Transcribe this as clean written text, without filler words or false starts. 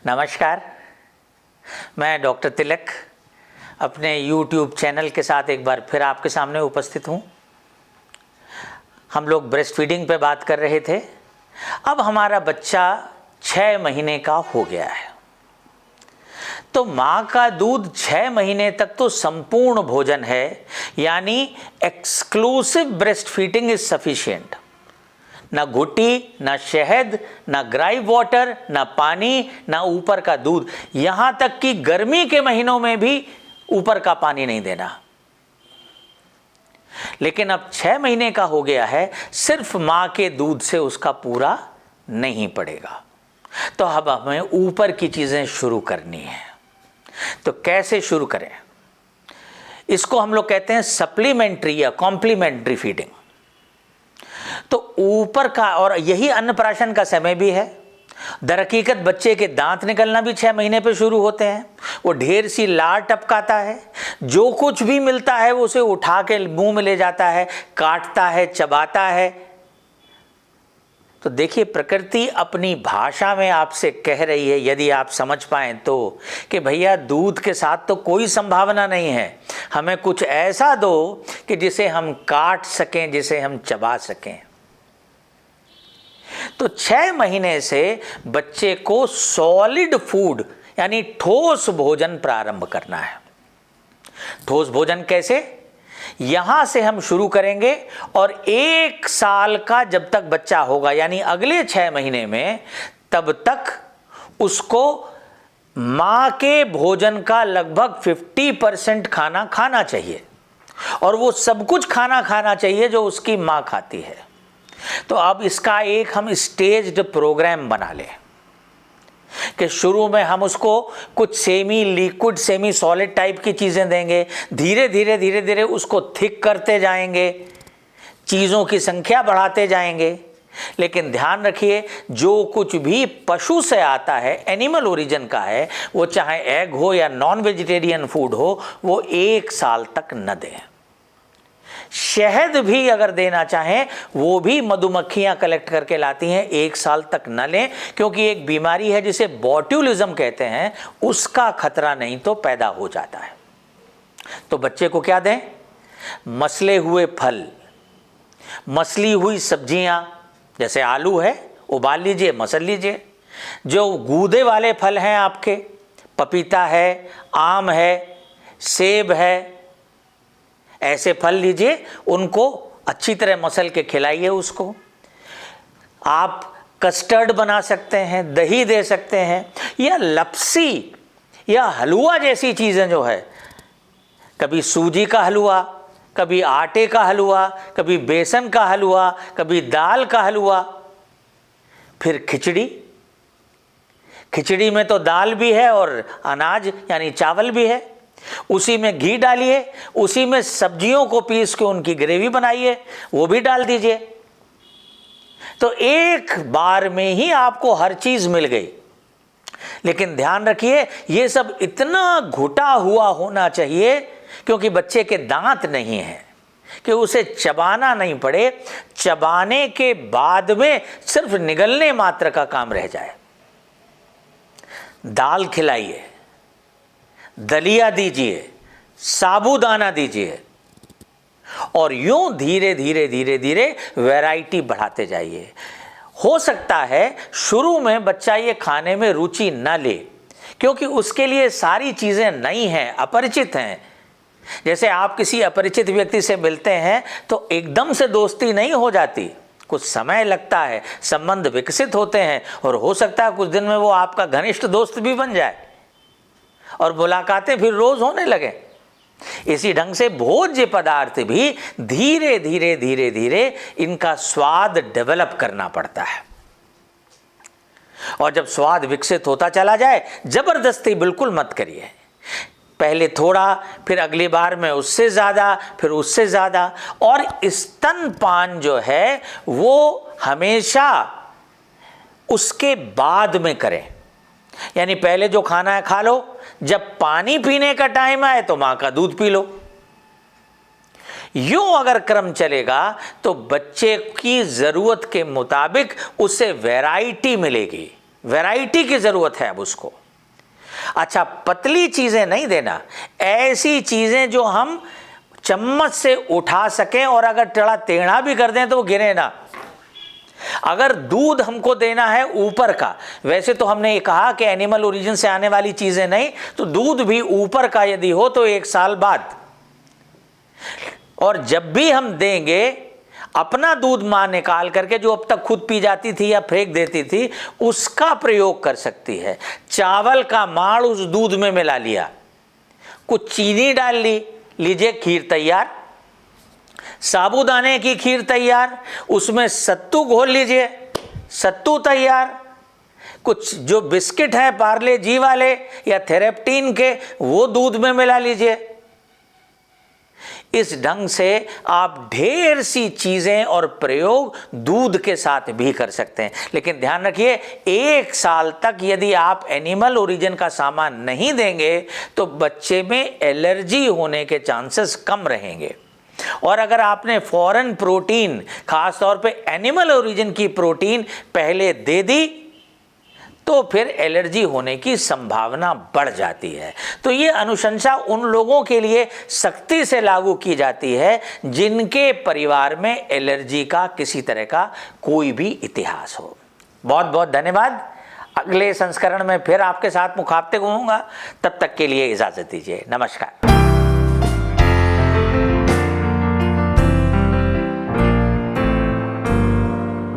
नमस्कार, मैं डॉक्टर तिलक अपने YouTube चैनल के साथ एक बार फिर आपके सामने उपस्थित हूँ। हम लोग ब्रेस्ट फीडिंग पे बात कर रहे थे। अब हमारा बच्चा 6 महीने का हो गया है, तो माँ का दूध 6 महीने तक तो संपूर्ण भोजन है, यानी exclusive breast feeding is sufficient. ना घुट्टी, ना शहद, ना ग्राइव वाटर, ना पानी, ना ऊपर का दूध, यहां तक कि गर्मी के महीनों में भी ऊपर का पानी नहीं देना। लेकिन अब 6 महीने का हो गया है, सिर्फ मां के दूध से उसका पूरा नहीं पड़ेगा, तो अब हमें ऊपर की चीजें शुरू करनी है। तो कैसे शुरू करें? इसको हम लोग कहते हैं सप्लीमेंट्री या कॉम्प्लीमेंट्री फीडिंग। तो ऊपर का, और यही अन्नप्राशन का समय भी है। दरहकीकत बच्चे के दांत निकलना भी 6 महीने पे शुरू होते हैं। वो ढेर सी लार टपकाता है, जो कुछ भी मिलता है वो उसे उठा के मुंह में ले जाता है, काटता है, चबाता है। तो देखिए, प्रकृति अपनी भाषा में आपसे कह रही है, यदि आप समझ पाएं तो, कि भैया दूध के साथ तो कोई संभावना नहीं है, हमें कुछ ऐसा दो कि जिसे हम काट सकें, जिसे हम चबा सकें। तो 6 महीने से बच्चे को सॉलिड फूड यानी ठोस भोजन प्रारंभ करना है। ठोस भोजन कैसे? यहां से हम शुरू करेंगे और 1 साल का जब तक बच्चा होगा, यानी अगले 6 महीने में, तब तक उसको मां के भोजन का लगभग 50% खाना खाना चाहिए, और वो सब कुछ खाना खाना चाहिए जो उसकी मां खाती है। तो अब इसका एक हम स्टेज्ड प्रोग्राम बना लें कि शुरू में हम उसको कुछ semi liquid, semi solid type की चीज़ें देंगे, धीरे धीरे उसको थिक करते जाएंगे, चीज़ों की संख्या बढ़ाते जाएंगे। लेकिन ध्यान रखिए, जो कुछ भी पशु से आता है, एनिमल ओरिजिन का है, वो चाहे एग हो या नॉन वेजिटेरियन फूड हो, वो 1 साल तक न दें। शहद भी अगर देना चाहें, वो भी मधुमक्खियां कलेक्ट करके लाती हैं, 1 साल तक न लें, क्योंकि एक बीमारी है जिसे बॉट्यूलिज्म कहते हैं, उसका खतरा नहीं तो पैदा हो जाता है। तो बच्चे को क्या दें? मसले हुए फल, मसली हुई सब्जियां, जैसे आलू है, उबाल लीजिए, मसल लीजिए। जो गूदे वाले फल हैं आपके, पपीता है, आम है, सेब है, ऐसे फल लीजिए, उनको अच्छी तरह मसल के खिलाइए उसको। आप कस्टर्ड बना सकते हैं, दही दे सकते हैं, या लपसी या हलवा जैसी चीज़ें जो है, कभी सूजी का हलवा, कभी आटे का हलवा, कभी बेसन का हलवा, कभी दाल का हलवा, फिर खिचड़ी। खिचड़ी में तो दाल भी है और अनाज यानी चावल भी है। उसी में घी डालिए, उसी में सब्जियों को पीस के उनकी ग्रेवी बनाइए, वो भी डाल दीजिए। तो एक बार में ही आपको हर चीज मिल गई। लेकिन ध्यान रखिए, ये सब इतना घुटा हुआ होना चाहिए, क्योंकि बच्चे के दांत नहीं है कि उसे चबाना नहीं पड़े। चबाने के बाद में सिर्फ निगलने मात्र का काम रह जाए। दाल खिलाइए, दलिया दीजिए, साबूदाना दीजिए, और यूं धीरे धीरे वैरायटी बढ़ाते जाइए। हो सकता है शुरू में बच्चा ये खाने में रुचि न ले, क्योंकि उसके लिए सारी चीज़ें नई हैं, अपरिचित हैं। जैसे आप किसी अपरिचित व्यक्ति से मिलते हैं तो एकदम से दोस्ती नहीं हो जाती, कुछ समय लगता है, संबंध विकसित होते हैं, और हो सकता है कुछ दिन में वो आपका घनिष्ठ दोस्त भी बन जाए और मुलाकातें फिर रोज होने लगे। इसी ढंग से भोज्य पदार्थ भी धीरे धीरे इनका स्वाद डेवलप करना पड़ता है। और जब स्वाद विकसित होता चला जाए, जबरदस्ती बिल्कुल मत करिए। पहले थोड़ा, फिर अगली बार में उससे ज़्यादा, फिर उससे ज़्यादा। और स्तनपान जो है वो हमेशा उसके बाद में करें, यानी पहले जो खाना है खा लो, जब पानी पीने का टाइम आए तो मां का दूध पी लो। यूं अगर क्रम चलेगा तो बच्चे की जरूरत के मुताबिक उसे वैरायटी मिलेगी, वैरायटी की ज़रूरत है अब उसको। अच्छा, पतली चीज़ें नहीं देना, ऐसी चीज़ें जो हम चम्मच से उठा सकें और अगर टेढ़ा टेढ़ा भी कर दें तो वो गिरे ना। अगर दूध हमको देना है ऊपर का, वैसे तो हमने ये कहा कि एनिमल ओरिजिन से आने वाली चीज़ें नहीं, तो दूध भी ऊपर का यदि हो तो 1 साल बाद। और जब भी हम देंगे अपना दूध मां निकाल करके, जो अब तक खुद पी जाती थी या फेंक देती थी, उसका प्रयोग कर सकती है। चावल का माड़ उस दूध में मिला लिया, कुछ चीनी डाल ली, लीजिए खीर तैयार। साबूदाने की खीर तैयार, उसमें सत्तू घोल लीजिए, सत्तू तैयार। कुछ जो बिस्किट है पार्ले जी वाले या थेरेप्टीन के, वो दूध में मिला लीजिए। इस ढंग से आप ढेर सी चीजें और प्रयोग दूध के साथ भी कर सकते हैं। लेकिन ध्यान रखिए, 1 साल तक यदि आप एनिमल ओरिजिन का सामान नहीं देंगे तो बच्चे में एलर्जी होने के चांसेस कम रहेंगे। और अगर आपने फॉरेन प्रोटीन, खास तौर पे एनिमल ओरिजिन की प्रोटीन पहले दे दी तो फिर एलर्जी होने की संभावना बढ़ जाती है। तो ये अनुशंसा उन लोगों के लिए सख्ती से लागू की जाती है जिनके परिवार में एलर्जी का किसी तरह का कोई भी इतिहास हो। बहुत बहुत धन्यवाद। अगले संस्करण में फिर आपके साथ मुखातिब होऊंगा, तब तक के लिए इजाजत दीजिए। नमस्कार।